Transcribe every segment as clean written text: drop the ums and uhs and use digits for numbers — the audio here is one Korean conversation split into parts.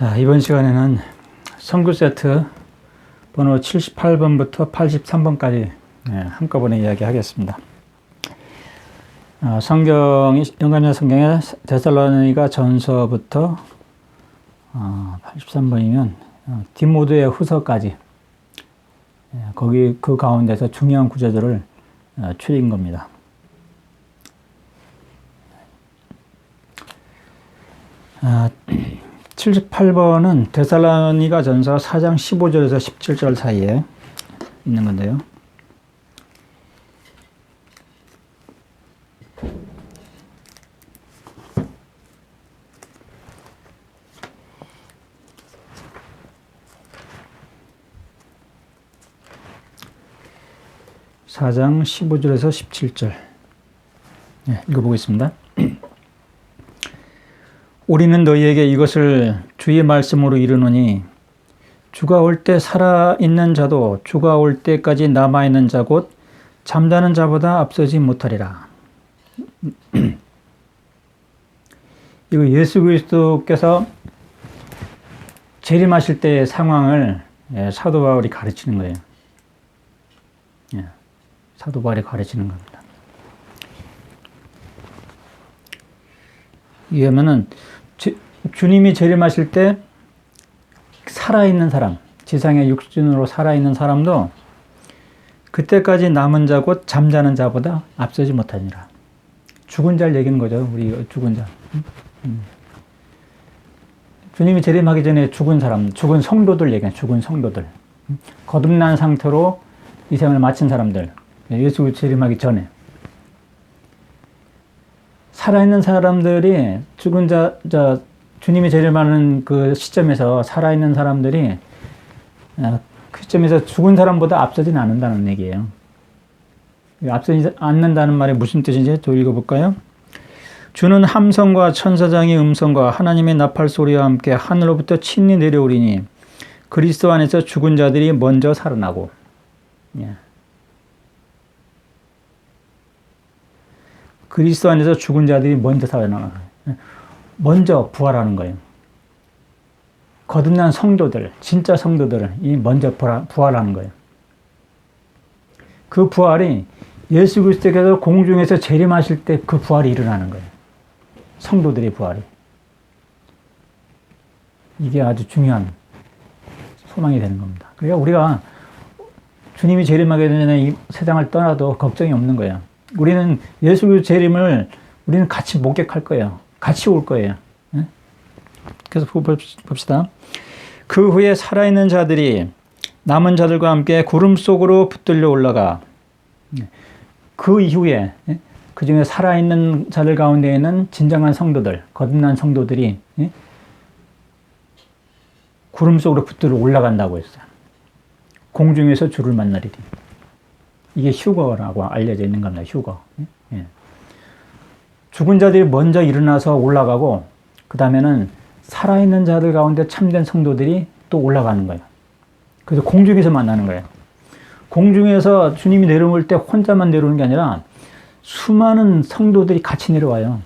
자, 이번 시간에는 선교 세트 번호 78번부터 83번까지 한꺼번에 이야기하겠습니다. 영감의 성경의 데살로니가 전서부터 83번이면 디모데의 후서까지 거기 그 가운데서 중요한 구절들을 추린 겁니다. 78번은 데살로니가 전서 4장 15절에서 17절 사이에 있는 건데요. (4장 15절에서 17절) 읽어보겠습니다. 우리는 너희에게 이것을 주의 말씀으로 이르노니 주가 올 때 살아있는 자도 주가 올 때까지 남아있는 자 곧 잠자는 자보다 앞서지 못하리라. 이거 예수 그리스도께서 재림하실 때의 상황을 사도 바울이 가르치는 거예요. 사도 바울이 가르치는 겁니다. 이러면은 주님이 재림하실 때 살아있는 사람, 지상의 육신으로 살아있는 사람도 그때까지 남은 자 곧 잠자는 자보다 앞서지 못하니라. 죽은 자를 얘기하는 거죠. 우리 죽은 자. 주님이 재림하기 전에 죽은 사람, 죽은 성도들 얘기해요. 죽은 성도들. 거듭난 상태로 이 생을 마친 사람들. 예수 재림하기 전에. 살아있는 사람들이 죽은 주님이 재림하는 그 시점에서 살아있는 사람들이 그 시점에서 죽은 사람보다 앞서진 않는다는 얘기예요. 앞서지 않는다는 말이 무슨 뜻인지 또 읽어볼까요? 주는 함성과 천사장의 음성과 하나님의 나팔 소리와 함께 하늘로부터 친히 내려오리니 그리스도 안에서 죽은 자들이 먼저 살아나고. 그리스도 안에서 죽은 자들이 먼저 살아나요. 먼저 부활하는 거예요. 거듭난 성도들, 진짜 성도들이 먼저 부활하는 거예요. 그 부활이 예수 그리스도께서 공중에서 재림하실 때 그 부활이 일어나는 거예요. 성도들의 부활이. 이게 아주 중요한 소망이 되는 겁니다. 그러니까 우리가 주님이 재림하기 전에 이 세상을 떠나도 걱정이 없는 거예요. 우리는 예수 재림을 우리는 같이 목격할 거예요. 같이 올 거예요. 그래서 봅시다. 그 후에 살아있는 자들이 남은 자들과 함께 구름 속으로 붙들려 올라가. 그 이후에 그 중에 살아있는 자들 가운데에는 진정한 성도들, 거듭난 성도들이 구름 속으로 붙들려 올라간다고 했어요. 공중에서 주를 만나리니. 이게 휴거라고 알려져 있는 겁니다. 휴거. 죽은 자들이 먼저 일어나서 올라가고 그 다음에는 살아있는 자들 가운데 참된 성도들이 또 올라가는 거예요. 그래서 공중에서 만나는 거예요. 공중에서 주님이 내려올 때 혼자만 내려오는 게 아니라 수많은 성도들이 같이 내려와요.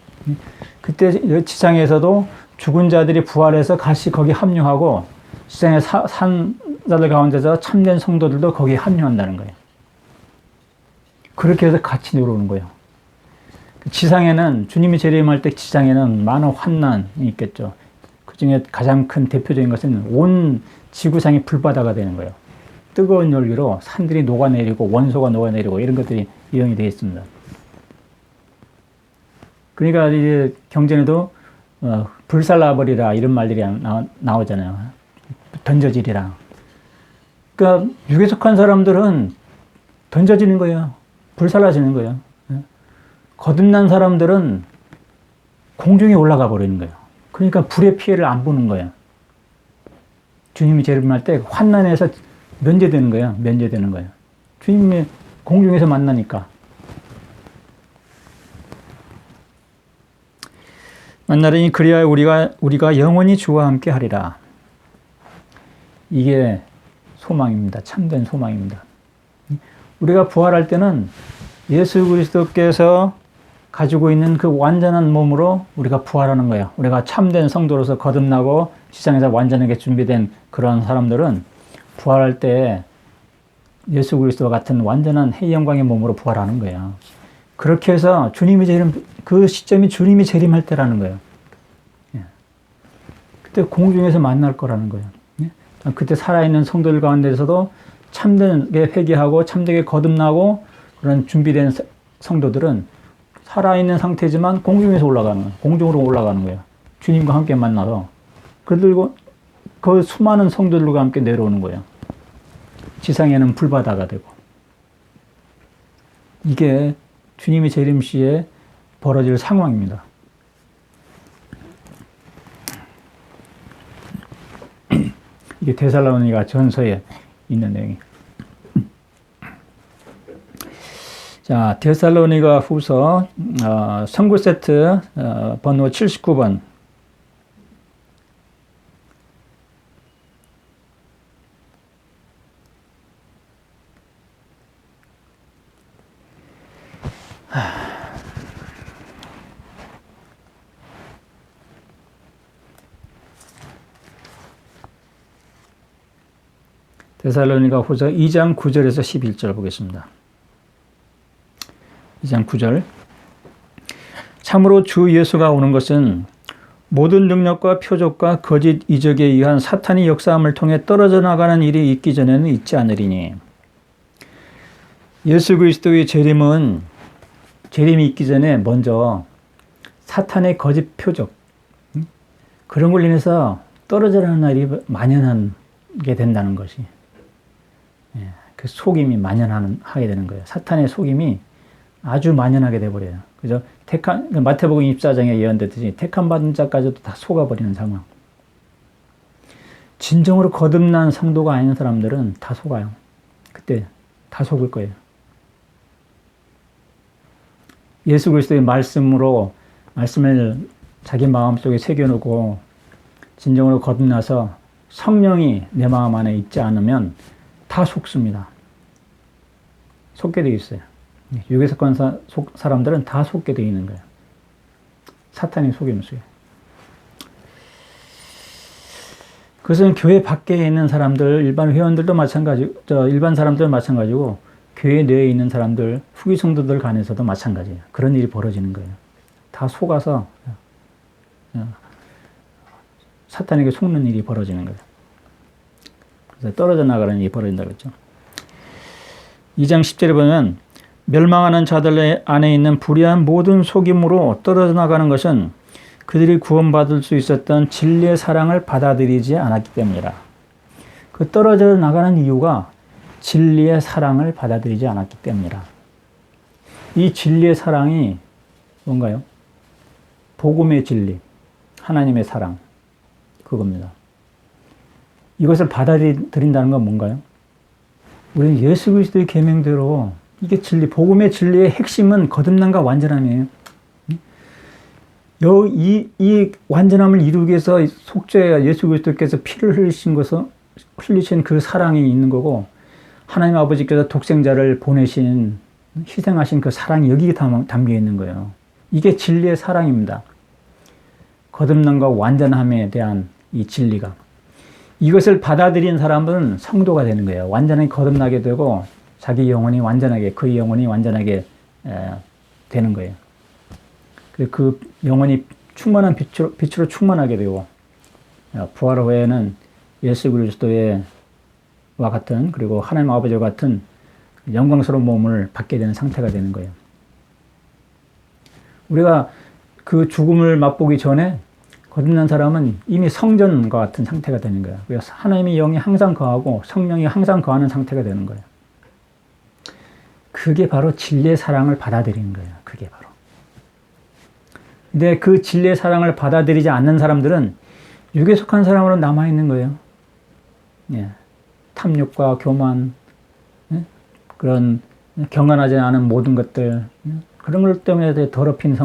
그때 지상에서도 죽은 자들이 부활해서 같이 거기 합류하고 지상의 산 자들 가운데서 참된 성도들도 거기에 합류한다는 거예요. 그렇게 해서 같이 내려오는 거예요. 지상에는 주님이 재림할 때 지상에는 많은 환난이 있겠죠. 그 중에 가장 큰 대표적인 것은 온 지구상이 불바다가 되는 거예요. 뜨거운 열기로 산들이 녹아내리고 원소가 녹아내리고 이런 것들이 예언이 되어 있습니다. 그러니까 이제 경전에도 불살라버리라 이런 말들이 나오잖아요. 던져지리라. 그러니까 육에 속한 사람들은 던져지는 거예요. 불살라지는 거예요. 거듭난 사람들은 공중에 올라가 버리는 거예요. 그러니까 불의 피해를 안 보는 거예요. 주님이 재림할 때 환난에서 면제되는 거예요. 면제되는 거예요. 주님이 공중에서 만나니까. 만나리니 그리하여 우리가 영원히 주와 함께 하리라. 이게 소망입니다. 참된 소망입니다. 우리가 부활할 때는 예수 그리스도께서 가지고 있는 그 완전한 몸으로 우리가 부활하는 거예요. 우리가 참된 성도로서 거듭나고 지상에서 완전하게 준비된 그런 사람들은 부활할 때 예수 그리스도와 같은 완전한 해의 영광의 몸으로 부활하는 거예요. 그렇게 해서 주님이 재림, 그 시점이 주님이 재림할 때라는 거예요. 그때 공중에서 만날 거라는 거예요. 그때 살아있는 성도들 가운데서도 참되게 회개하고 참되게 거듭나고 그런 준비된 성도들은 살아있는 상태지만 공중에서 올라가는 거예요. 공중으로 올라가는 거예요. 주님과 함께 만나서 그들고 그 수많은 성도들과 함께 내려오는 거예요. 지상에는 불바다가 되고. 이게 주님의 재림 시에 벌어질 상황입니다. 이게 데살로니가 전서에 있는 내용이에요. 자, 데살로니가 후서 선구 세트 번호 79번. 데살로니가 후서 2장 9절에서 11절 보겠습니다. 2장 9절. 참으로 주 예수가 오는 것은 모든 능력과 표적과 거짓 이적에 의한 사탄이 역사함을 통해 떨어져 나가는 일이 있기 전에는 있지 않으리니. 예수 그리스도의 재림이 있기 전에 먼저 사탄의 거짓 표적, 그런 걸로 인해서 떨어져 나가는 날이 만연하게 된다는 것이, 그 속임이 만연하게 되는 거예요. 사탄의 속임이 아주 만연하게 돼버려요. 그죠? 마태복음 24장에 예언됐듯이 택함 받은 자까지도 다 속아버리는 상황. 진정으로 거듭난 성도가 아닌 사람들은 다 속아요. 그때 다 속을 거예요. 예수 그리스도의 말씀을 자기 마음속에 새겨놓고 진정으로 거듭나서 성령이 내 마음 안에 있지 않으면 다 속습니다. 속게 되어 있어요. 유괴석관 사람들은 다 속게 되어 있는 거예요. 사탄이 속임수예요. 그것은 교회 밖에 있는 사람들, 일반 회원들도 마찬가지고, 일반 사람들도 마찬가지고, 교회 내에 있는 사람들, 후기 성도들 간에서도 마찬가지예요. 그런 일이 벌어지는 거예요. 다 속아서 사탄에게 속는 일이 벌어지는 거예요. 그래서 떨어져 나가는 일이 벌어진다고 했죠. 2장 10절에 보면 멸망하는 자들 안에 있는 불의한 모든 속임으로 떨어져 나가는 것은 그들이 구원받을 수 있었던 진리의 사랑을 받아들이지 않았기 때문이라. 그 떨어져 나가는 이유가 진리의 사랑을 받아들이지 않았기 때문이라. 이 진리의 사랑이 뭔가요? 복음의 진리, 하나님의 사랑, 그겁니다. 이것을 받아들인다는 건 뭔가요? 우리는 예수 그리스도의 계명대로, 이게 진리, 복음의 진리의 핵심은 거듭남과 완전함이에요. 이 완전함을 이루기 위해서 속죄가 예수 그리스도께서 피를 흘리신 그 사랑이 있는 거고, 하나님 아버지께서 독생자를 보내신, 희생하신 그 사랑이 여기에 담겨 있는 거예요. 이게 진리의 사랑입니다. 거듭남과 완전함에 대한 이 진리가. 이것을 받아들인 사람은 성도가 되는 거예요. 완전히 거듭나게 되고 자기 영혼이 완전하게, 그의 영혼이 완전하게 되는 거예요. 그 영혼이 충만한 빛으로 충만하게 되고, 부활 후에는 예수 그리스도와 같은, 그리고 하나님 아버지와 같은 영광스러운 몸을 받게 되는 상태가 되는 거예요. 우리가 그 죽음을 맛보기 전에 거듭난 사람은 이미 성전과 같은 상태가 되는 거예요. 그래서 하나님의 영이 항상 거하고 성령이 항상 거하는 상태가 되는 거예요. 그게 바로 진리의 사랑을 받아들이는 거예요. 그게 바로. 근데 그 진리의 사랑을 받아들이지 않는 사람들은 육에 속한 사람으로 남아있는 거예요. 탐욕과 교만, 그런 경건하지 않은 모든 것들, 그런 것 때문에 더럽힌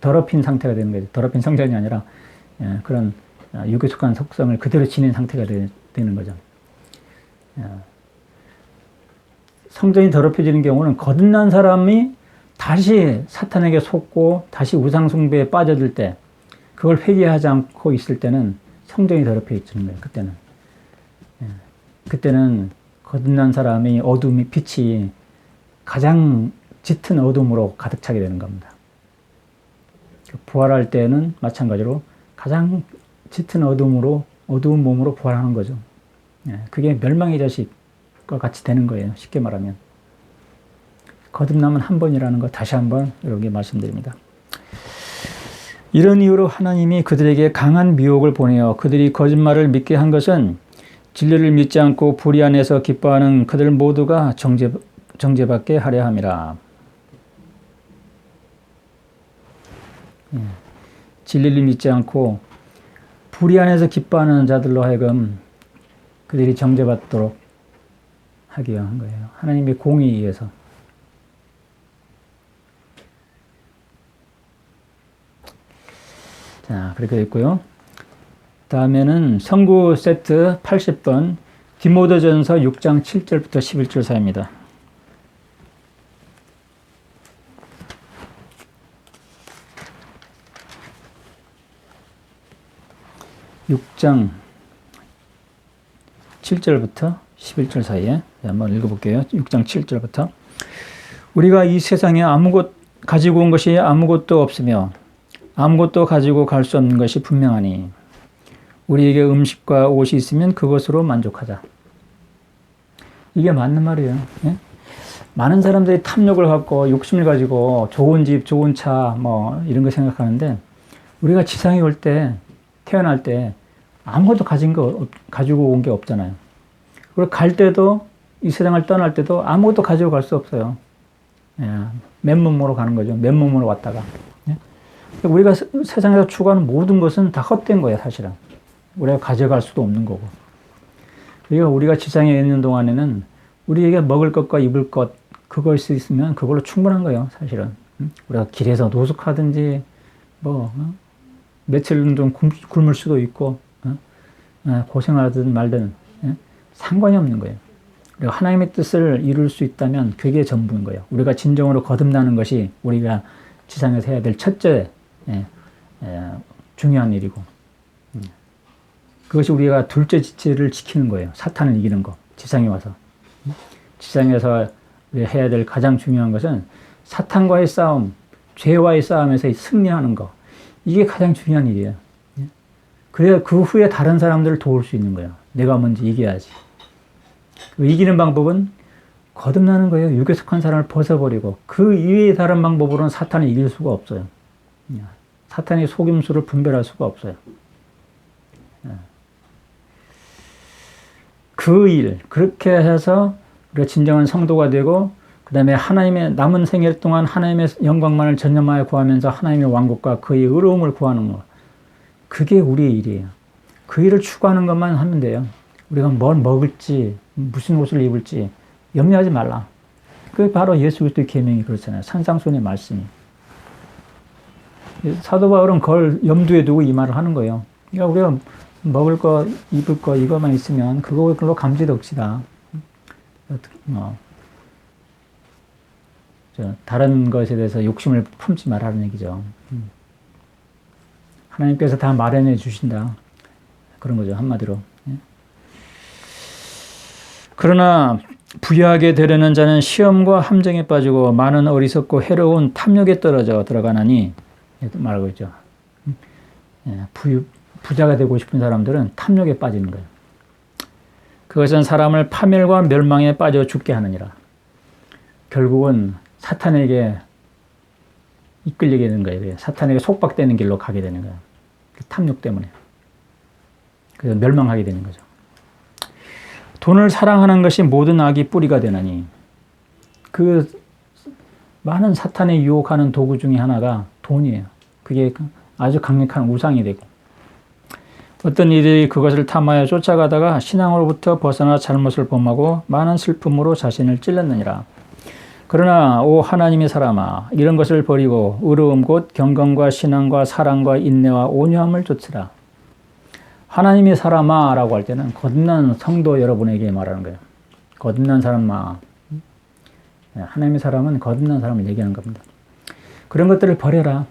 더럽힌 상태가 되는 거죠. 더럽힌 성전이 아니라 그런 육에 속한 속성을 그대로 지닌 상태가 되는 거죠. 성전이 더럽혀지는 경우는 거듭난 사람이 다시 사탄에게 속고 다시 우상숭배에 빠져들 때, 그걸 회개하지 않고 있을 때는 성전이 더럽혀 있는 거예요. 그때는. 그때는 거듭난 사람이 어둠이 빛이 가장 짙은 어둠으로 가득 차게 되는 겁니다. 부활할 때는 마찬가지로 가장 짙은 어두운 몸으로 부활하는 거죠. 그게 멸망의 자식과 같이 되는 거예요. 쉽게 말하면. 거듭남은 한 번이라는 거 다시 한번 여러분께 말씀드립니다. 이런 이유로 하나님이 그들에게 강한 미혹을 보내어 그들이 거짓말을 믿게 한 것은 진리를 믿지 않고 불의 안에서 기뻐하는 그들 모두가 정죄받게 하려 함이라. 진리를 믿지 않고 불의 안에서 기뻐하는 자들로 하여금 그들이 정죄받도록 하기 위한 거예요. 하나님의 공의에 의해서. 자, 그렇게 됐고요. 다음에는 선구 세트 80번 디모데전서 6장 7절부터 11절 사이입니다. 6장 7절부터 11절 사이에 한번 읽어볼게요. 6장 7절부터 우리가 이 세상에 가지고 온 것이 아무것도 없으며 아무것도 가지고 갈 수 없는 것이 분명하니 우리에게 음식과 옷이 있으면 그것으로 만족하자. 이게 맞는 말이에요. 예? 많은 사람들이 탐욕을 갖고 욕심을 가지고 좋은 집, 좋은 차 뭐 이런 거 생각하는데 우리가 지상에 올 때 태어날 때 아무것도 가지고 온 게 없잖아요. 그리고 갈 때도 이 세상을 떠날 때도 아무것도 가지고 갈 수 없어요. 예, 맨몸으로 가는 거죠. 맨몸으로 왔다가. 예? 우리가 세상에서 추구하는 모든 것은 다 헛된 거예요, 사실은. 우리가 가져갈 수도 없는 거고. 그러니까 우리가 지상에 있는 동안에는 우리에게 먹을 것과 입을 것, 그것이 있으면 그걸로 충분한 거예요, 사실은. 우리가 길에서 노숙하든지, 며칠은 좀 굶을 수도 있고, 고생하든 말든, 상관이 없는 거예요. 우리가 하나님의 뜻을 이룰 수 있다면 그게 전부인 거예요. 우리가 진정으로 거듭나는 것이 우리가 지상에서 해야 될 첫째, 중요한 일이고, 그것이 우리가 둘째 지체를 지키는 거예요. 사탄을 이기는 거. 지상에 와서. 지상에서 해야 될 가장 중요한 것은 사탄과의 싸움, 죄와의 싸움에서 승리하는 거. 이게 가장 중요한 일이에요. 그래야 그 후에 다른 사람들을 도울 수 있는 거예요. 내가 먼저 이겨야지. 이기는 방법은 거듭나는 거예요. 육에 속한 사람을 벗어버리고 그 이외의 다른 방법으로는 사탄을 이길 수가 없어요. 사탄의 속임수를 분별할 수가 없어요. 그 일, 그렇게 해서 우리가 진정한 성도가 되고 그 다음에 하나님의 남은 생일 동안 하나님의 영광만을 전념하여 구하면서 하나님의 왕국과 그의 의로움을 구하는 것. 그게 우리의 일이에요. 그 일을 추구하는 것만 하면 돼요. 우리가 뭘 먹을지 무슨 옷을 입을지 염려하지 말라. 그게 바로 예수 그리스도의 계명이 그렇잖아요. 산상수훈의 말씀이. 사도 바울은 그걸 염두에 두고 이 말을 하는 거예요. 그러니까 우리가 먹을 거, 입을 거 이것만 있으면 그걸로 감지덕시다. 다른 것에 대해서 욕심을 품지 말라는 얘기죠. 하나님께서 다 마련해 주신다. 그런 거죠. 한마디로. 그러나 부유하게 되려는 자는 시험과 함정에 빠지고 많은 어리석고 해로운 탐욕에 떨어져 들어가나니 말하고 있죠. 부자가 되고 싶은 사람들은 탐욕에 빠지는 거예요. 그것은 사람을 파멸과 멸망에 빠져 죽게 하느니라. 결국은 사탄에게 이끌리게 되는 거예요. 사탄에게 속박되는 길로 가게 되는 거예요. 탐욕 때문에. 그래서 멸망하게 되는 거죠. 돈을 사랑하는 것이 모든 악이 뿌리가 되나니 그 많은 사탄에 유혹하는 도구 중에 하나가 돈이에요. 그게 아주 강력한 우상이 되고 어떤 이들이 그것을 탐하여 쫓아가다가 신앙으로부터 벗어나 잘못을 범하고 많은 슬픔으로 자신을 찔렀느니라. 그러나 오 하나님의 사람아 이런 것을 버리고 의로움 곧 경건과 신앙과 사랑과 인내와 온유함을 좇으라. 하나님의 사람아 라고 할 때는 거듭난 성도 여러분에게 말하는 거예요. 거듭난 사람아. 하나님의 사람은 거듭난 사람을 얘기하는 겁니다. 그런 것들을 버려라.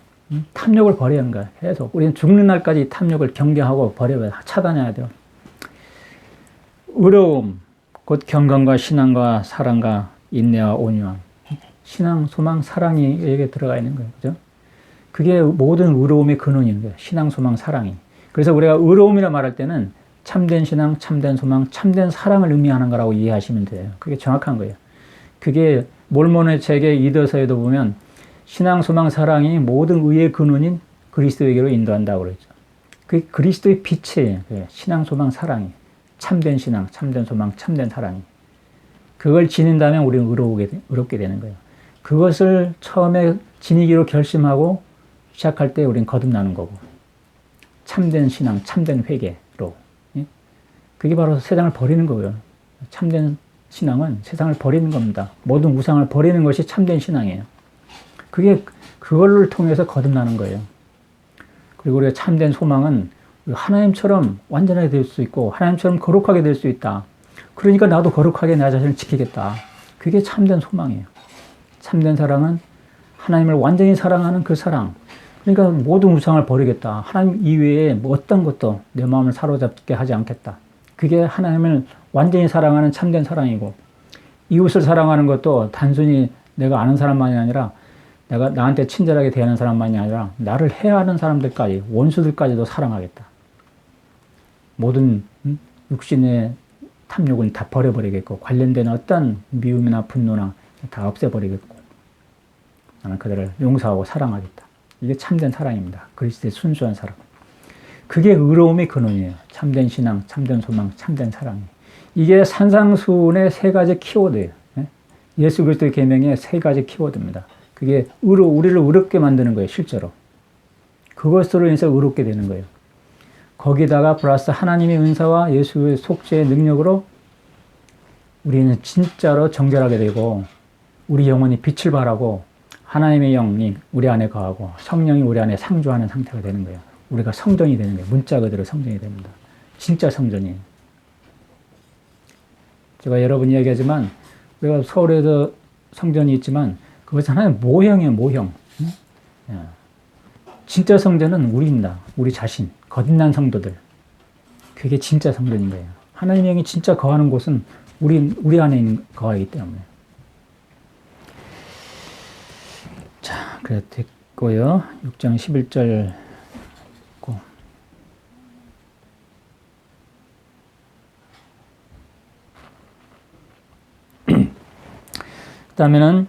탐욕을 버려야 하는 거야. 계속. 우리는 죽는 날까지 탐욕을 경계하고 버려야 차단해야 돼요. 의로움, 곧 경건과 신앙과 사랑과 인내와 온유함. 신앙, 소망, 사랑이 여기에 들어가 있는 거예요. 그죠? 그게 모든 의로움의 근원인 거예요. 신앙, 소망, 사랑이. 그래서 우리가 의로움이라 말할 때는 참된 신앙, 참된 소망, 참된 사랑을 의미하는 거라고 이해하시면 돼요. 그게 정확한 거예요. 그게 몰몬의 책의 이더서에도 보면 신앙, 소망, 사랑이 모든 의의 근원인 그리스도에게로 인도한다고 그러죠. 그 그리스도의 빛이에요. 신앙, 소망, 사랑이. 참된 신앙, 참된 소망, 참된 사랑이. 그걸 지닌다면 우리는 의롭게 되는 거예요. 그것을 처음에 지니기로 결심하고 시작할 때 우리는 거듭나는 거고. 참된 신앙, 참된 회개로. 그게 바로 세상을 버리는 거고요. 참된 신앙은 세상을 버리는 겁니다. 모든 우상을 버리는 것이 참된 신앙이에요. 그걸로 통해서 거듭나는 거예요. 그리고 우리가 참된 소망은 하나님처럼 완전하게 될 수 있고 하나님처럼 거룩하게 될 수 있다. 그러니까 나도 거룩하게 나 자신을 지키겠다. 그게 참된 소망이에요. 참된 사랑은 하나님을 완전히 사랑하는 그 사랑. 그러니까 모든 우상을 버리겠다. 하나님 이외에 뭐 어떤 것도 내 마음을 사로잡게 하지 않겠다. 그게 하나님을 완전히 사랑하는 참된 사랑이고, 이웃을 사랑하는 것도 단순히 내가 아는 사람만이 아니라 내가 나한테 친절하게 대하는 사람만이 아니라 나를 해하는 사람들까지, 원수들까지도 사랑하겠다. 모든 육신의 탐욕은 다 버려버리겠고 관련된 어떤 미움이나 분노나 다 없애버리겠고 나는 그들을 용서하고 사랑하겠다. 이게 참된 사랑입니다. 그리스도의 순수한 사랑. 그게 의로움의 근원이에요. 참된 신앙, 참된 소망, 참된 사랑이. 이게 산상수훈의 세 가지 키워드예요. 예수 그리스도의 계명의 세 가지 키워드입니다. 그게 우리를 의롭게 만드는 거예요. 실제로. 그것으로 인해서 의롭게 되는 거예요. 거기다가 플러스 하나님의 은사와 예수의 속죄의 능력으로 우리는 진짜로 정결하게 되고 우리 영혼이 빛을 발하고 하나님의 영이 우리 안에 거하고 성령이 우리 안에 상주하는 상태가 되는 거예요. 우리가 성전이 되는 거예요. 문자 그대로 성전이 됩니다. 진짜 성전이에요. 제가 여러 번 이야기하지만 우리가 서울에도 성전이 있지만 그것은 하나의 모형이에요. 모형. 진짜 성전은 우리입니다. 우리 자신. 거듭난 성도들. 그게 진짜 성전인 거예요. 하나님의 영이 진짜 거하는 곳은 우리 안에 거하기 때문에. 자, 그래 됐고요. 6장 11절 고. 그 다음에는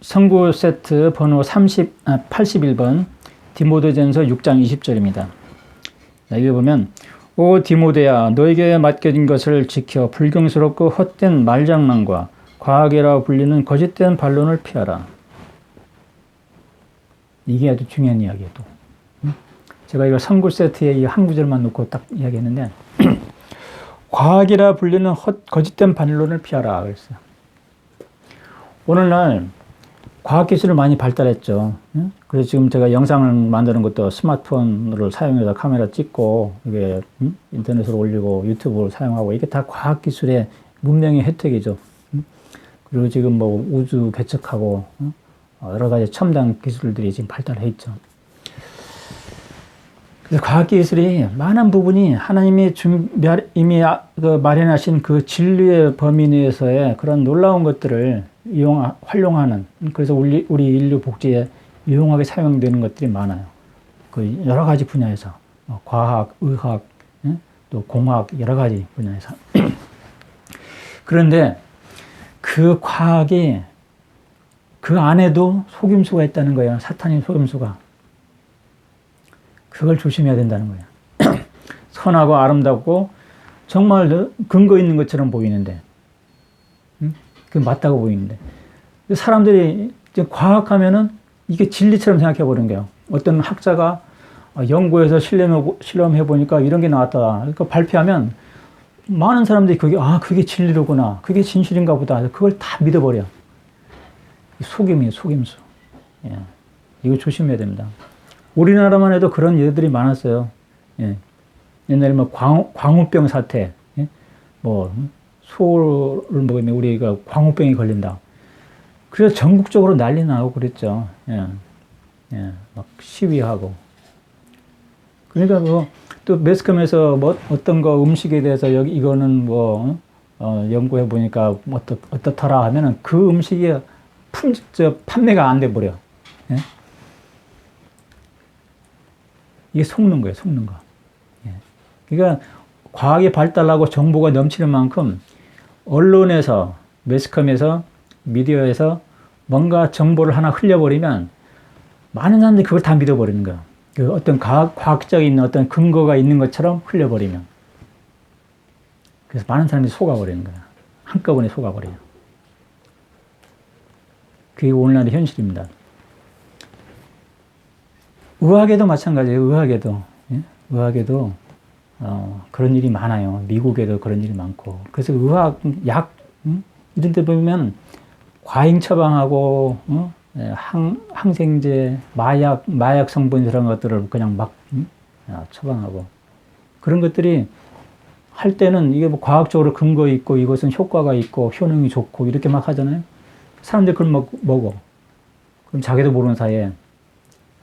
성구 세트 번호 81번 디모데전서 6장 20절입니다. 여기 보면 오 디모데야 너에게 맡겨진 것을 지켜 불경스럽고 헛된 말장난과 과학이라 불리는 거짓된 반론을 피하라. 이게 아주 중요한 이야기예요. 또. 제가 이거 성구 세트에 이 한 구절만 놓고 딱 이야기했는데 과학이라 불리는 거짓된 반론을 피하라 그랬어요. 오늘날 과학기술이 많이 발달했죠. 그래서 지금 제가 영상을 만드는 것도 스마트폰을 사용해서 카메라 찍고 이게 인터넷으로 올리고 유튜브를 사용하고 이게 다 과학기술의 문명의 혜택이죠. 그리고 지금 뭐 우주 개척하고 여러 가지 첨단 기술들이 지금 발달해 있죠. 그래서 과학기술이 많은 부분이 하나님이 이미 마련하신 그 진리의 범위 내에서의 그런 놀라운 것들을 활용하는, 그래서 우리 인류 복지에 유용하게 사용되는 것들이 많아요. 그 여러 가지 분야에서 과학, 의학, 또 공학 여러 가지 분야에서. 그런데 그 과학이 그 안에도 속임수가 있다는 거예요. 사탄의 속임수가. 그걸 조심해야 된다는 거예요. 선하고 아름답고 정말 근거 있는 것처럼 보이는데, 그 맞다고 보이는데, 사람들이 이제 과학하면은 이게 진리처럼 생각해 보는 거예요. 어떤 학자가 연구해서 실험해 보니까 이런 게 나왔다. 그러니까 발표하면 많은 사람들이 그게 진리로구나. 그게 진실인가 보다. 그걸 다 믿어버려. 속임이에요, 속임수. 예. 이거 조심해야 됩니다. 우리나라만 해도 그런 예들이 많았어요. 예. 옛날에 뭐 광우병 사태, 예? 뭐 소를 먹으면 우리가 광우병이 걸린다. 그래서 전국적으로 난리 나고 그랬죠. 예. 예, 막 시위하고. 그러니까 뭐, 또 매스컴에서 뭐 어떤 거 음식에 대해서 여기 이거는 뭐, 연구해 보니까 어떻더라 하면은 그 음식이 판매가 안 돼 버려. 예? 이게 속는 거예요, 속는 거. 예. 그러니까 과학이 발달하고 정보가 넘치는 만큼 언론에서, 매스컴에서, 미디어에서 뭔가 정보를 하나 흘려버리면 많은 사람들이 그걸 다 믿어버리는 거야. 그 어떤 과학적인 어떤 근거가 있는 것처럼 흘려버리면. 그래서 많은 사람들이 속아버리는 거야. 한꺼번에 속아버려요. 그게 오늘날의 현실입니다. 의학에도 마찬가지예요. 의학에도. 예? 의학에도 그런 일이 많아요. 미국에도 그런 일이 많고. 그래서 의학, 약 이런 데 보면 과잉 처방하고 예, 항생제, 마약 성분 이런 것들을 그냥 막 처방하고 그런 것들이 할 때는 이게 뭐 과학적으로 근거 있고 이것은 효과가 있고 효능이 좋고 이렇게 막 하잖아요. 사람들이 그걸 먹어. 그럼 자기도 모르는 사이에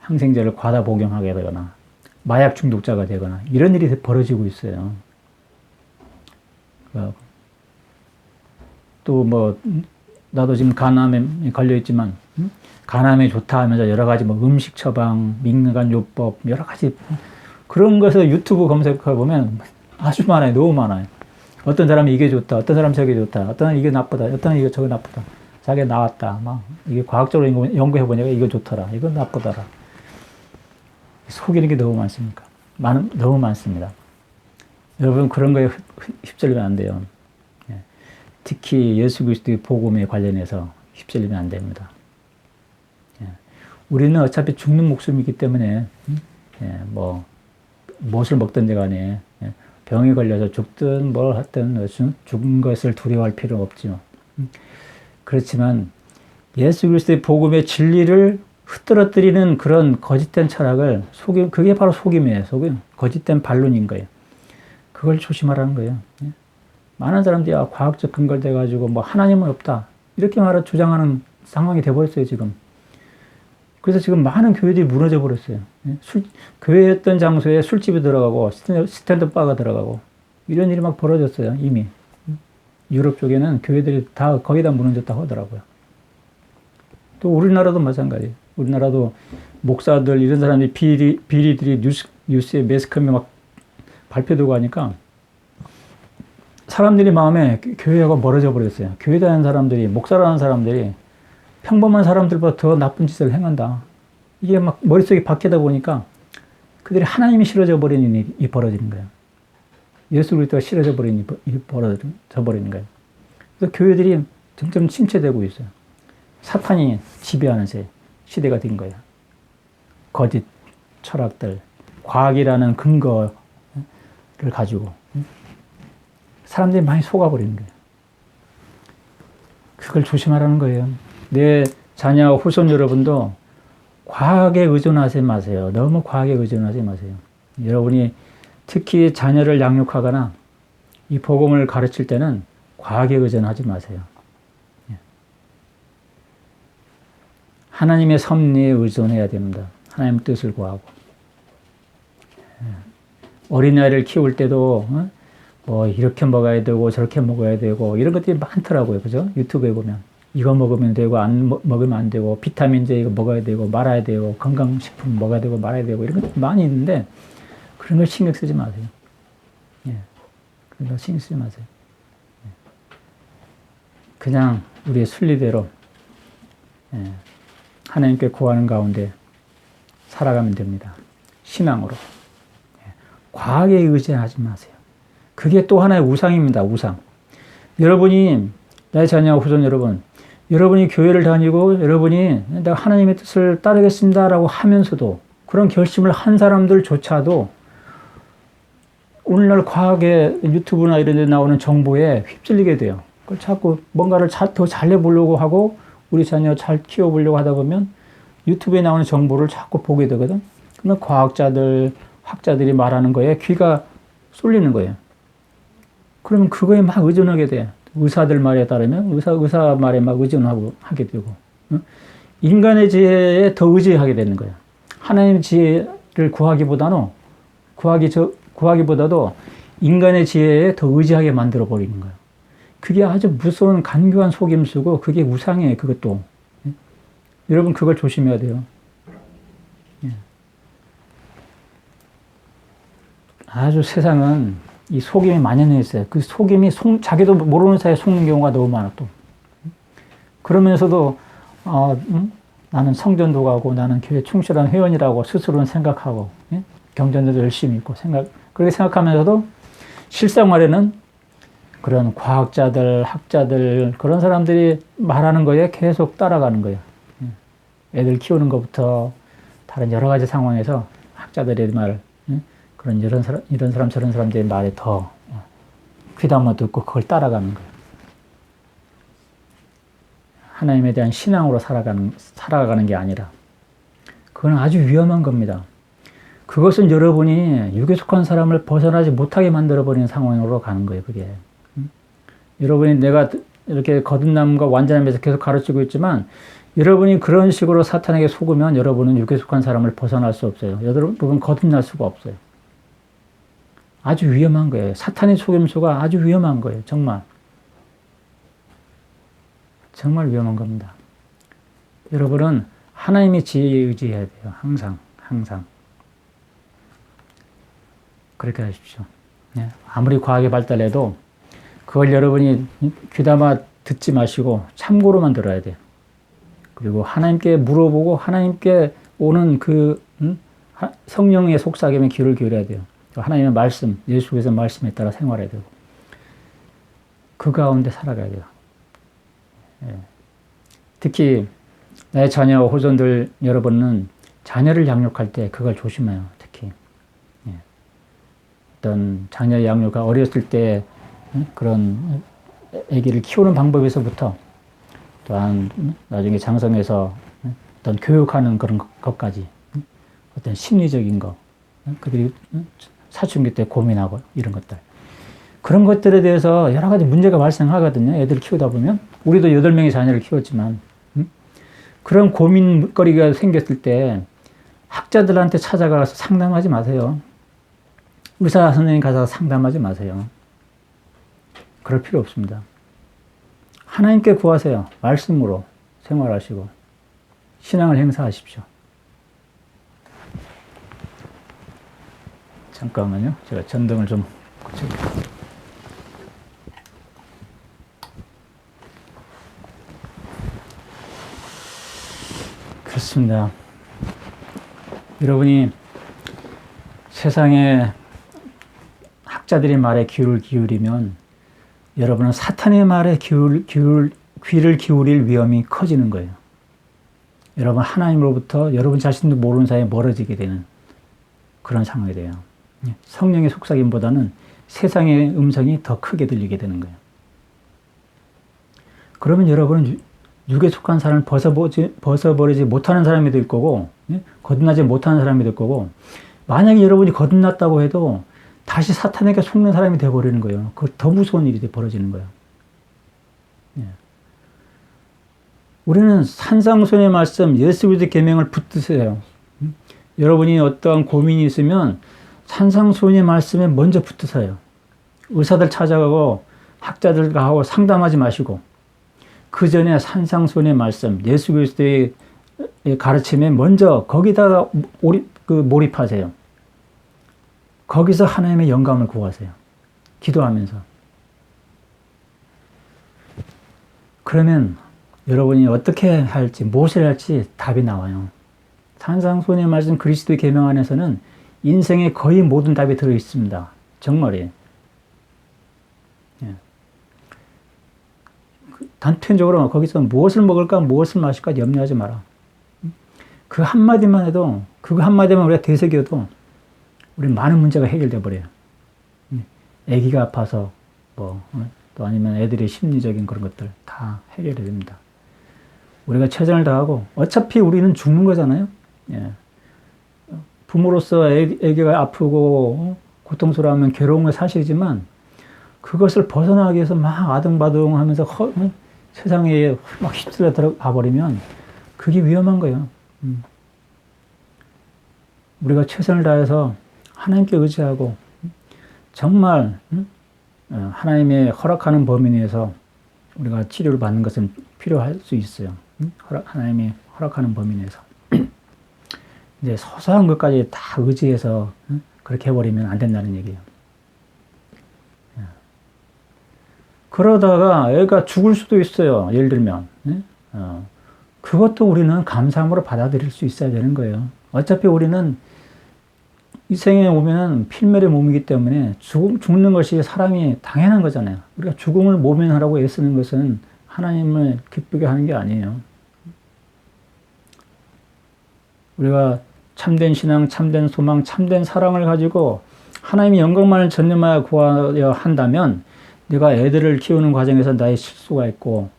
항생제를 과다 복용하게 되거나 마약 중독자가 되거나 이런 일이 벌어지고 있어요. 또 뭐 나도 지금 간암에 걸려 있지만 간암에 좋다 하면서 여러 가지 뭐 음식 처방, 민간요법 여러 가지 그런 것을 유튜브 검색해 보면 아주 많아요. 너무 많아요. 어떤 사람이 이게 좋다, 어떤 사람이 저게 좋다, 어떤 사람이 이게 나쁘다, 어떤 사람이 이게 저게 나쁘다. 자기가 나왔다. 막 이게 과학적으로 연구해 보니까 이거 좋더라, 이거 나쁘더라. 속이는 게 너무 많습니까? 너무 많습니다. 여러분 그런 거에 휩쓸리면 안 돼요. 특히 예수 그리스도의 복음에 관련해서 휩쓸리면 안 됩니다. 우리는 어차피 죽는 목숨이기 때문에 뭐 무엇을 먹든지 간에 병에 걸려서 죽든 뭘 하든 죽은 것을 두려워할 필요는 없지요. 그렇지만 예수 그리스도의 복음의 진리를 흐트러뜨리는 그런 거짓된 철학을 그게 바로 속임이에요. 거짓된 반론인 거예요. 그걸 조심하라는 거예요. 많은 사람들이 과학적 근거를 대가지고 뭐 하나님은 없다 이렇게 주장하는 상황이 돼버렸어요 지금. 그래서 지금 많은 교회들이 무너져 버렸어요. 교회였던 장소에 술집이 들어가고 스탠드 바가 들어가고 이런 일이 막 벌어졌어요 이미. 유럽 쪽에는 교회들이 다 거의 다 무너졌다고 하더라고요. 또 우리나라도 마찬가지예요. 우리나라도 목사들 이런 사람들이 비리들이 뉴스에 매스컴에 막 발표되고 하니까 사람들이 마음에 교회하고 멀어져 버렸어요. 교회 다니는 사람들이, 목사라는 사람들이 평범한 사람들보다 더 나쁜 짓을 행한다. 이게 막 머릿속에 박히다 보니까 그들이 하나님이 싫어져 버리는 일이 벌어지는 거예요. 예수 그리스도가 싫어져 버리는 일이 벌어져 버리는 거예요. 그래서 교회들이 점점 침체되고 있어요. 사탄이 지배하는 시대가 된 거예요. 거짓 철학들, 과학이라는 근거를 가지고 사람들이 많이 속아버리는 거예요. 그걸 조심하라는 거예요. 내 자녀 후손 여러분도 과학에 의존하지 마세요. 너무 과학에 의존하지 마세요. 여러분이 특히 자녀를 양육하거나 이 복음을 가르칠 때는 과학에 의존하지 마세요. 하나님의 섭리에 의존해야 됩니다. 하나님의 뜻을 구하고. 어린아이를 키울 때도 뭐 이렇게 먹어야 되고 저렇게 먹어야 되고 이런 것들이 많더라고요. 그죠? 유튜브에 보면 이거 먹으면 되고 안 먹으면 안 되고 비타민제 이거 먹어야 되고 말아야 되고 건강식품 먹어야 되고 말아야 되고 이런 것들이 많이 있는데 그런 걸 신경 쓰지 마세요. 그런 거 신경 쓰지 마세요. 그냥 우리의 순리대로 하나님께 구하는 가운데 살아가면 됩니다. 신앙으로. 과학에 의존하지 마세요. 그게 또 하나의 우상입니다. 우상. 여러분이 나의 자녀 후손 여러분이 교회를 다니고 여러분이 내가 하나님의 뜻을 따르겠습니다라고 하면서도 그런 결심을 한 사람들조차도 오늘날 과학의 유튜브나 이런 데 나오는 정보에 휩쓸리게 돼요. 그걸 자꾸 뭔가를 더 잘해보려고 하고 우리 자녀 잘 키워보려고 하다 보면 유튜브에 나오는 정보를 자꾸 보게 되거든. 그러면 과학자들, 학자들이 말하는 거에 귀가 쏠리는 거예요. 그러면 그거에 막 의존하게 돼. 의사들 말에 따르면 의사 말에 막 의존하고 하게 되고. 인간의 지혜에 더 의지하게 되는 거예요. 하나님의 지혜를 구하기보다도 인간의 지혜에 더 의지하게 만들어 버리는 거예요. 그게 아주 무서운 간교한 속임수고 그게 우상이에요. 그것도. 여러분 그걸 조심해야 돼요. 아주 세상은 이 속임이 만연해 있어요. 그 속임이 자기도 모르는 사이에 속는 경우가 너무 많아 또. 그러면서도 나는 성전도 가고 나는 교회 충실한 회원이라고 스스로는 생각하고 경전도 열심히 있고 그렇게 생각하면서도 실생활에는 그런 과학자들, 학자들 그런 사람들이 말하는 거에 계속 따라가는 거예요. 애들 키우는 것부터 다른 여러 가지 상황에서 학자들의 말, 그런 이런 사람 저런 사람들의 말에 더 귀담아 듣고 그걸 따라가는 거예요. 하나님에 대한 신앙으로 살아가는 게 아니라 그건 아주 위험한 겁니다. 그것은 여러분이 육에 속한 사람을 벗어나지 못하게 만들어버리는 상황으로 가는 거예요. 그게. 여러분이 내가 이렇게 거듭남과 완전함에서 계속 가르치고 있지만 여러분이 그런 식으로 사탄에게 속으면 여러분은 육에 속한 사람을 벗어날 수 없어요. 여러분 거듭날 수가 없어요. 아주 위험한 거예요. 사탄의 속임수가 아주 위험한 거예요. 정말. 정말 위험한 겁니다. 여러분은 하나님의 지혜에 의지해야 돼요. 항상. 그렇게 하십시오. 아무리 과학이 발달해도 그걸 여러분이 귀담아 듣지 마시고 참고로만 들어야 돼요. 그리고 하나님께 물어보고 하나님께 오는 그 성령의 속삭임에 귀를 기울여야 돼요. 하나님의 말씀, 예수께서 말씀에 따라 생활해야 되고 그 가운데 살아가야 돼요. 특히 나의 자녀 호손들 여러분은 자녀를 양육할 때 그걸 조심해요. 특히 어떤 자녀 양육가 어렸을 때 그런 아기를 키우는 방법에서부터 또한 나중에 장성해서 어떤 교육하는 그런 것까지 어떤 심리적인 거 그들이 사춘기 때 고민하고 이런 것들 그런 것들에 대해서 여러 가지 문제가 발생하거든요. 애들 키우다 보면 우리도 8명의 자녀를 키웠지만 그런 고민거리가 생겼을 때 학자들한테 찾아가서 상담하지 마세요. 의사 선생님 가서 상담하지 마세요. 그럴 필요 없습니다. 하나님께 구하세요. 말씀으로 생활하시고 신앙을 행사하십시오. 잠깐만요. 제가 전등을 좀 고쳐볼게요. 그렇습니다. 여러분이 세상의 학자들의 말에 귀를 기울이면 여러분은 사탄의 말에 귀를 기울일 위험이 커지는 거예요. 여러분 하나님으로부터 여러분 자신도 모르는 사이에 멀어지게 되는 그런 상황이 돼요. 성령의 속삭임보다는 세상의 음성이 더 크게 들리게 되는 거예요. 그러면 여러분은 육에 속한 사람을 벗어버리지 못하는 사람이 될 거고 거듭나지 못하는 사람이 될 거고 만약에 여러분이 거듭났다고 해도 다시 사탄에게 속는 사람이 되어버리는 거예요. 그 더 무서운 일이 벌어지는 거예요. 우리는 산상수훈의 말씀, 예수 그리스도의 계명을 붙드세요. 여러분이 어떠한 고민이 있으면 산상수훈의 말씀에 먼저 붙으세요. 의사들 찾아가고 학자들과 하고 상담하지 마시고 그 전에 산상수훈의 말씀, 예수 그리스도의 가르침에 먼저 거기다가 몰입하세요. 거기서 하나님의 영감을 구하세요. 기도하면서. 그러면 여러분이 어떻게 할지, 무엇을 할지 답이 나와요. 산상수훈의 말씀 그리스도의 계명 안에서는 인생의 거의 모든 답이 들어있습니다. 정말이에요. 단편적으로 거기서 무엇을 먹을까, 무엇을 마실까 염려하지 마라. 그 한마디만 해도, 그거 한마디만 우리가 되새겨도 우리 많은 문제가 해결돼 버려요. 아기가 아파서 또 아니면 애들의 심리적인 그런 것들 다 해결이 됩니다. 우리가 최선을 다하고 어차피 우리는 죽는 거잖아요. 부모로서 아기가 아프고 고통스러워하면 괴로운 건 사실이지만 그것을 벗어나기 위해서 막 아등바등 하면서 세상에 막 휩쓸려 들어가 버리면 그게 위험한 거예요. 우리가 최선을 다해서 하나님께 의지하고 정말 하나님의 허락하는 범위 내에서 우리가 치료를 받는 것은 필요할 수 있어요. 하나님이 허락하는 범위 내에서. 이제 소소한 것까지 다 의지해서 그렇게 해버리면 안 된다는 얘기예요. 그러다가 애가 죽을 수도 있어요. 예를 들면. 그것도 우리는 감사함으로 받아들일 수 있어야 되는 거예요. 어차피 우리는 이 생에 오면은 필멸의 몸이기 때문에 죽는 것이 사람이 당연한 거잖아요. 우리가 죽음을 모면하라고 애쓰는 것은 하나님을 기쁘게 하는 게 아니에요. 우리가 참된 신앙, 참된 소망, 참된 사랑을 가지고 하나님의 영광만을 전념하여 구하여 한다면 내가 애들을 키우는 과정에서 나의 실수가 있고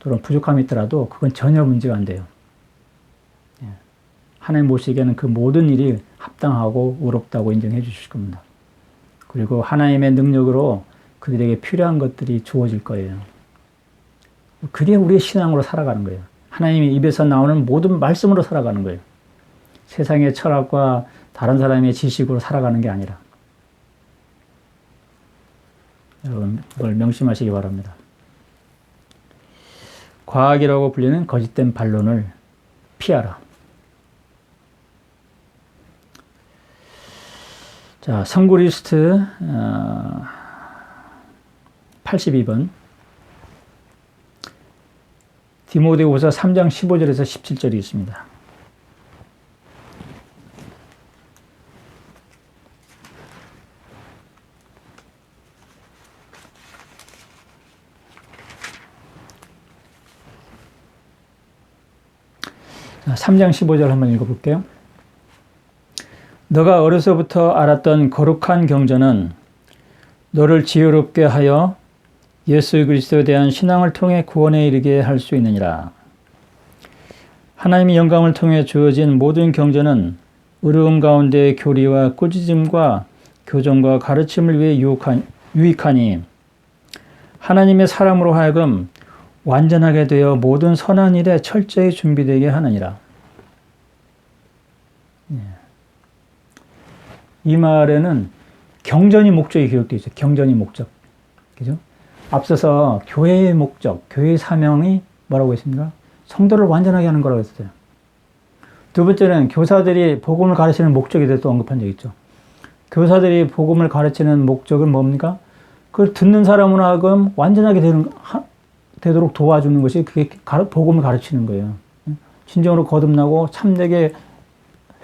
또는 부족함이 있더라도 그건 전혀 문제가 안 돼요. 하나님 보시기에는 그 모든 일이 합당하고 의롭다고 인정해 주실 겁니다. 그리고 하나님의 능력으로 그들에게 필요한 것들이 주어질 거예요. 그게 우리의 신앙으로 살아가는 거예요. 하나님의 입에서 나오는 모든 말씀으로 살아가는 거예요. 세상의 철학과 다른 사람의 지식으로 살아가는 게 아니라. 여러분, 그걸 명심하시기 바랍니다. 과학이라고 불리는 거짓된 반론을 피하라. 자, 선구 리스트 82번. 디모데후서 3장 15절에서 17절이 있습니다. 자, 3장 15절 한번 읽어볼게요. 너가 어려서부터 알았던 거룩한 경전은 너를 지혜롭게 하여 예수 그리스도에 대한 신앙을 통해 구원에 이르게 할 수 있느니라. 하나님의 영광을 통해 주어진 모든 경전은 어려움 가운데 교리와 꾸짖음과 교정과 가르침을 위해 유익하니 하나님의 사람으로 하여금 완전하게 되어 모든 선한 일에 철저히 준비되게 하느니라. 이 말에는 경전이 목적이 기록되어 있어요. 경전이 목적. 그죠? 앞서서 교회의 목적, 교회의 사명이 뭐라고 했습니까? 성도를 완전하게 하는 거라고 했어요. 두 번째는 교사들이 복음을 가르치는 목적에 대해서 또 언급한 적이 있죠. 교사들이 복음을 가르치는 목적은 뭡니까? 그걸 듣는 사람으로 하여금 완전하게 되도록 도와주는 것이 그게 복음을 가르치는 거예요. 진정으로 거듭나고 참되게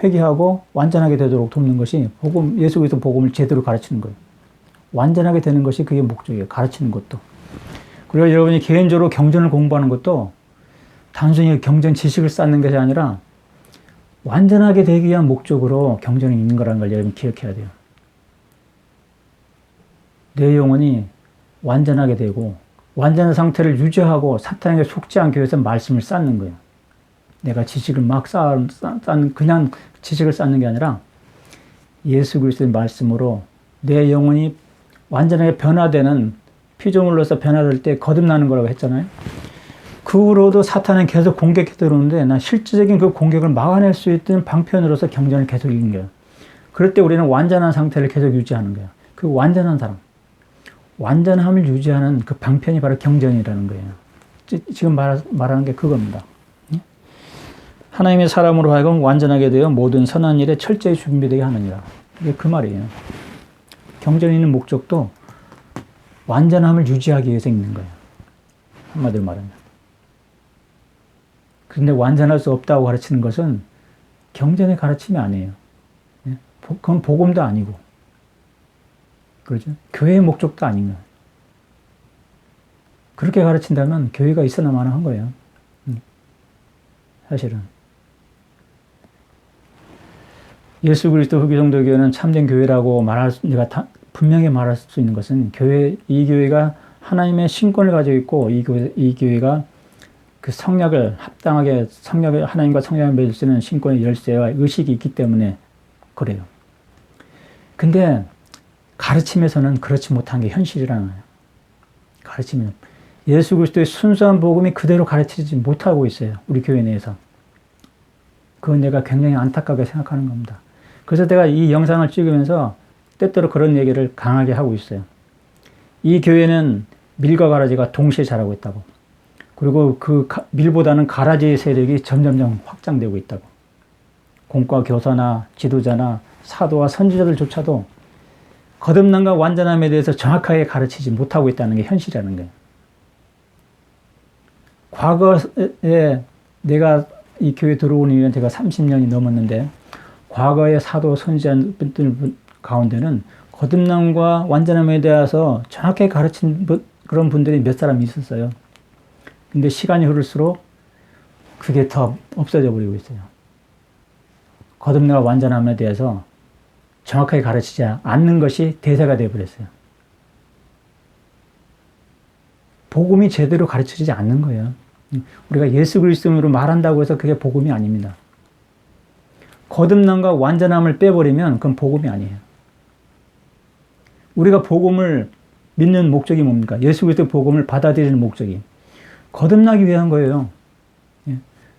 회개하고 완전하게 되도록 돕는 것이 예수 그리스도 복음을 제대로 가르치는 거예요. 완전하게 되는 것이 그게 목적이에요. 가르치는 것도. 그리고 여러분이 개인적으로 경전을 공부하는 것도 단순히 경전 지식을 쌓는 것이 아니라 완전하게 되기 위한 목적으로 경전이 있는 거라는 걸 여러분 기억해야 돼요. 내 영혼이 완전하게 되고 완전한 상태를 유지하고 사탄에게 속지 않기 위해서 말씀을 쌓는 거예요. 내가 지식을 막 쌓는, 그냥 지식을 쌓는 게 아니라 예수 그리스도의 말씀으로 내 영혼이 완전하게 변화되는 피조물로서 변화될 때 거듭나는 거라고 했잖아요. 그 후로도 사탄은 계속 공격해 들어오는데 난 실질적인 그 공격을 막아낼 수 있는 방편으로서 경전을 계속 이긴 거예요. 그럴 때 우리는 완전한 상태를 계속 유지하는 거예요. 그 완전한 사람, 완전함을 유지하는 그 방편이 바로 경전이라는 거예요. 지금 말하는 게 그겁니다. 하나님의 사람으로 하여금 완전하게 되어 모든 선한 일에 철저히 준비되게 하느니라. 이게 그 말이에요. 경전이 있는 목적도 완전함을 유지하기 위해서 있는 거예요. 한마디로 말하면. 그런데 완전할 수 없다고 가르치는 것은 경전의 가르침이 아니에요. 그건 복음도 아니고. 그렇죠? 교회의 목적도 아닌 거예요. 그렇게 가르친다면 교회가 있어나 마나 한 거예요. 사실은. 예수 그리스도 흑유성도교회는 참된 교회라고 내가 분명히 말할 수 있는 것은 이 교회가 하나님의 신권을 가지고 있고 이 교회가 그 성약을 합당하게 하나님과 성약을 맺을 수 있는 신권의 열쇠와 의식이 있기 때문에 그래요. 근데 가르침에서는 그렇지 못한 게 현실이라는 거예요. 가르치면 예수 그리스도의 순수한 복음이 그대로 가르치지 못하고 있어요. 우리 교회 내에서. 그건 내가 굉장히 안타깝게 생각하는 겁니다. 그래서 내가 이 영상을 찍으면서 때때로 그런 얘기를 강하게 하고 있어요. 이 교회는 밀과 가라지가 동시에 자라고 있다고. 그리고 그 밀보다는 가라지 세력이 점점점 확장되고 있다고. 공과 교사나 지도자나 사도와 선지자들조차도 거듭남과 완전함에 대해서 정확하게 가르치지 못하고 있다는 게 현실이라는 거예요. 과거에 내가 이 교회 들어온 이후에 제가 30년이 넘었는데 과거의 사도 선지자들 가운데는 거듭남과 완전함에 대해서 정확하게 가르친 그런 분들이 몇 사람 있었어요. 근데 시간이 흐를수록 그게 더 없어져 버리고 있어요. 거듭남과 완전함에 대해서 정확하게 가르치지 않는 것이 대세가 되어버렸어요. 복음이 제대로 가르쳐지지 않는 거예요. 우리가 예수 그리스도로 말한다고 해서 그게 복음이 아닙니다. 거듭남과 완전함을 빼버리면 그건 복음이 아니에요. 우리가 복음을 믿는 목적이 뭡니까? 예수 그리스도 복음을 받아들이는 목적이 거듭나기 위한 거예요.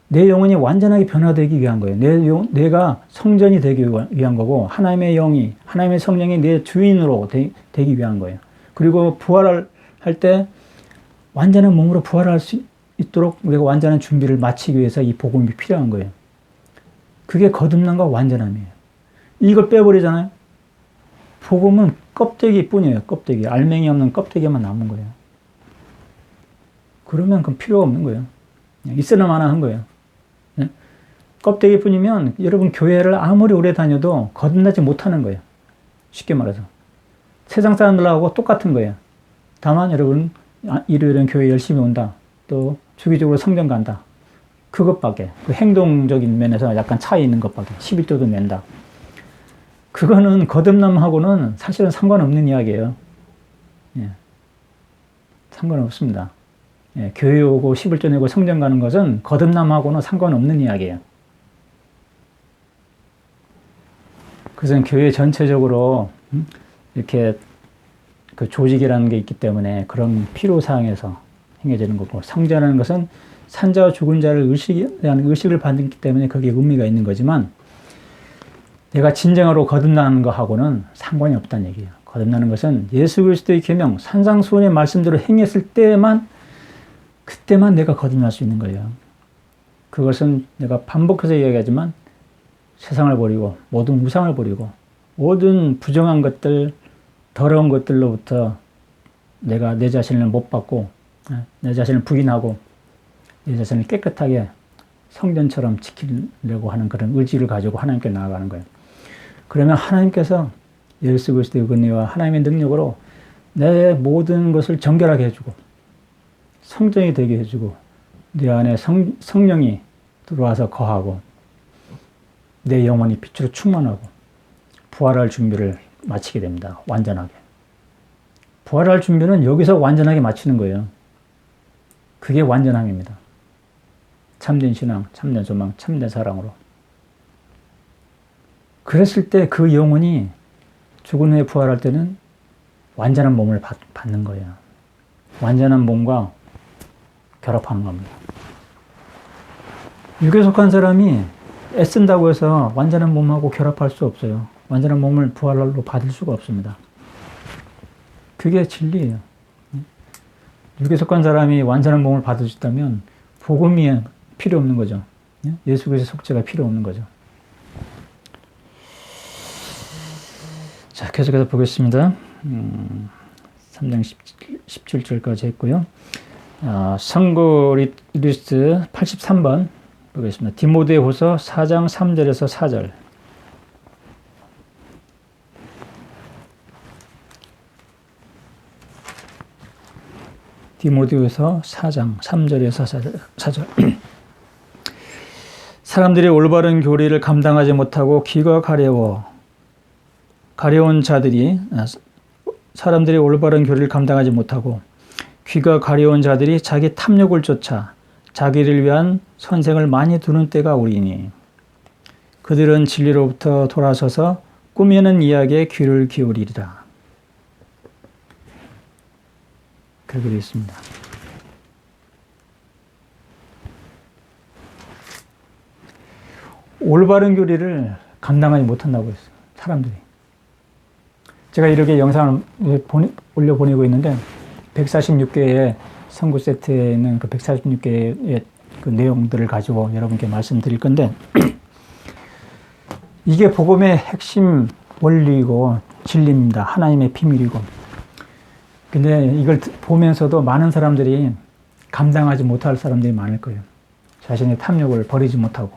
내 영혼이 완전하게 변화되기 위한 거예요. 내가 성전이 되기 위한 거고 하나님의 영이 하나님의 성령이 내 주인으로 되기 위한 거예요. 그리고 부활을 할 때 완전한 몸으로 부활할 수 있도록 우리가 완전한 준비를 마치기 위해서 이 복음이 필요한 거예요. 그게 거듭남과 완전함이에요. 이걸 빼버리잖아요. 복음은 껍데기뿐이에요. 껍데기. 알맹이 없는 껍데기만 남은 거예요. 그러면 그건 필요가 없는 거예요. 있으나 마나 한 거예요. 껍데기뿐이면 여러분 교회를 아무리 오래 다녀도 거듭나지 못하는 거예요. 쉽게 말해서. 세상 사람들하고 똑같은 거예요. 다만 여러분 일요일은 교회 열심히 온다. 또 주기적으로 성전 간다. 그것밖에. 그 행동적인 면에서 약간 차이 있는 것밖에. 11조도 낸다. 그거는 거듭남하고는 사실은 상관없는 이야기예요. 예. 상관없습니다. 예. 교회 오고 11조 내고 성전 가는 것은 거듭남하고는 상관없는 이야기예요. 그래서 교회 전체적으로 이렇게 그 조직이라는 게 있기 때문에 그런 필요사항에서 행해지는 거고, 성전하는 것은 산자와 죽은 자를 의식을 받기 때문에 거기에 의미가 있는 거지만, 내가 진정으로 거듭나는 것하고는 상관이 없다는 얘기예요. 거듭나는 것은 예수 그리스도의 계명, 산상수훈의 말씀대로 행했을 때만, 그때만 내가 거듭날 수 있는 거예요. 그것은 내가 반복해서 이야기하지만 세상을 버리고 모든 우상을 버리고 모든 부정한 것들, 더러운 것들로부터 내가 내 자신을 못 받고 내 자신을 부인하고 내 자신을 깨끗하게 성전처럼 지키려고 하는 그런 의지를 가지고 하나님께 나아가는 거예요. 그러면 하나님께서 예수 그리스도의 은혜와 하나님의 능력으로 내 모든 것을 정결하게 해주고 성전이 되게 해주고 내 안에 성령이 들어와서 거하고 내 영혼이 빛으로 충만하고 부활할 준비를 마치게 됩니다. 완전하게. 부활할 준비는 여기서 완전하게 마치는 거예요. 그게 완전함입니다. 참된 신앙, 참된 소망, 참된 사랑으로. 그랬을 때 그 영혼이 죽은 후에 부활할 때는 완전한 몸을 받는 거예요. 완전한 몸과 결합하는 겁니다. 육에 속한 사람이 애쓴다고 해서 완전한 몸하고 결합할 수 없어요. 완전한 몸을 부활로 받을 수가 없습니다. 그게 진리예요. 육에 속한 사람이 완전한 몸을 받을 수 있다면 복음이 필요 없는 거죠. 예수 그리스도의 속죄가 필요 없는 거죠. 자, 계속해서 보겠습니다. 3장 17절까지 했고요. 선고 리스트 83번 보겠습니다. 디모데후서 4장 3절에서 4절. 디모데후서 4장 3절에서 4절. 사람들이 올바른 교리를 감당하지 못하고 귀가 가려운 자들이 사람들이 올바른 교리를 감당하지 못하고 귀가 가려운 자들이 자기 탐욕을 쫓아 자기를 위한 선생을 많이 두는 때가 오리니 그들은 진리로부터 돌아서서 꾸미는 이야기에 귀를 기울이리라. 그렇게 되어 있습니다. 올바른 교리를 감당하지 못한다고 했어요. 사람들이. 제가 이렇게 영상을 올려보내고 있는데 146개의 선구 세트에 있는 그 146개의 그 내용들을 가지고 여러분께 말씀드릴 건데 이게 복음의 핵심 원리이고 진리입니다. 하나님의 비밀이고. 근데 이걸 보면서도 많은 사람들이 감당하지 못할 사람들이 많을 거예요. 자신의 탐욕을 버리지 못하고.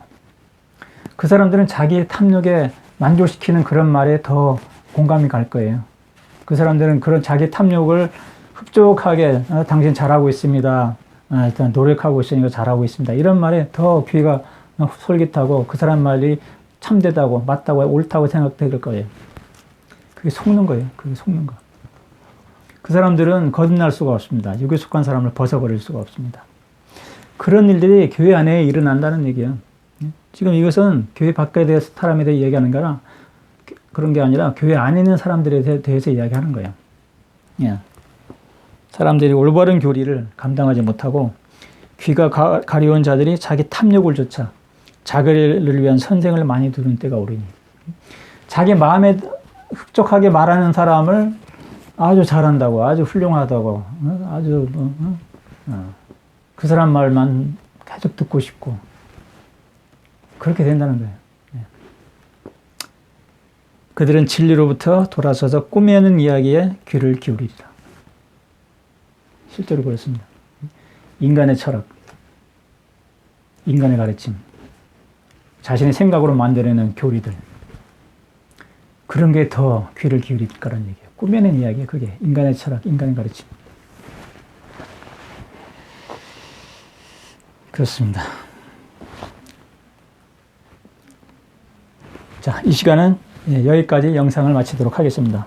그 사람들은 자기의 탐욕에 만족시키는 그런 말에 더 공감이 갈 거예요. 그 사람들은 그런 자기 탐욕을 흡족하게 당신 잘하고 있습니다. 일단 노력하고 있으니까 잘하고 있습니다. 이런 말에 더 귀가 솔깃하고 그 사람 말이 참되다고 맞다고 옳다고 생각될 거예요. 그게 속는 거예요. 그게 속는 거. 그 사람들은 거듭날 수가 없습니다. 육에 속한 사람을 벗어버릴 수가 없습니다. 그런 일들이 교회 안에 일어난다는 얘기예요. 지금 이것은 교회 밖에 대해서 사람에 대해 이야기하는 거라 그런 게 아니라 교회 안에 있는 사람들에 대해서 이야기하는 거예요. 예. 사람들이 올바른 교리를 감당하지 못하고 귀가 가려운 자들이 자기 탐욕을 좇아 자기를 위한 선생을 많이 두는 때가 오리니. 자기 마음에 흡족하게 말하는 사람을 아주 잘한다고, 아주 훌륭하다고, 아주 그 사람 말만 계속 듣고 싶고 그렇게 된다는 거예요. 그들은 진리로부터 돌아서서 꾸며낸 이야기에 귀를 기울이리라. 실제로 그렇습니다. 인간의 철학, 인간의 가르침, 자신의 생각으로 만들어내는 교리들, 그런 게 더 귀를 기울일 거라는 얘기예요. 꾸며낸 이야기예요. 그게 인간의 철학, 인간의 가르침. 그렇습니다. 자, 이 시간은 여기까지 영상을 마치도록 하겠습니다.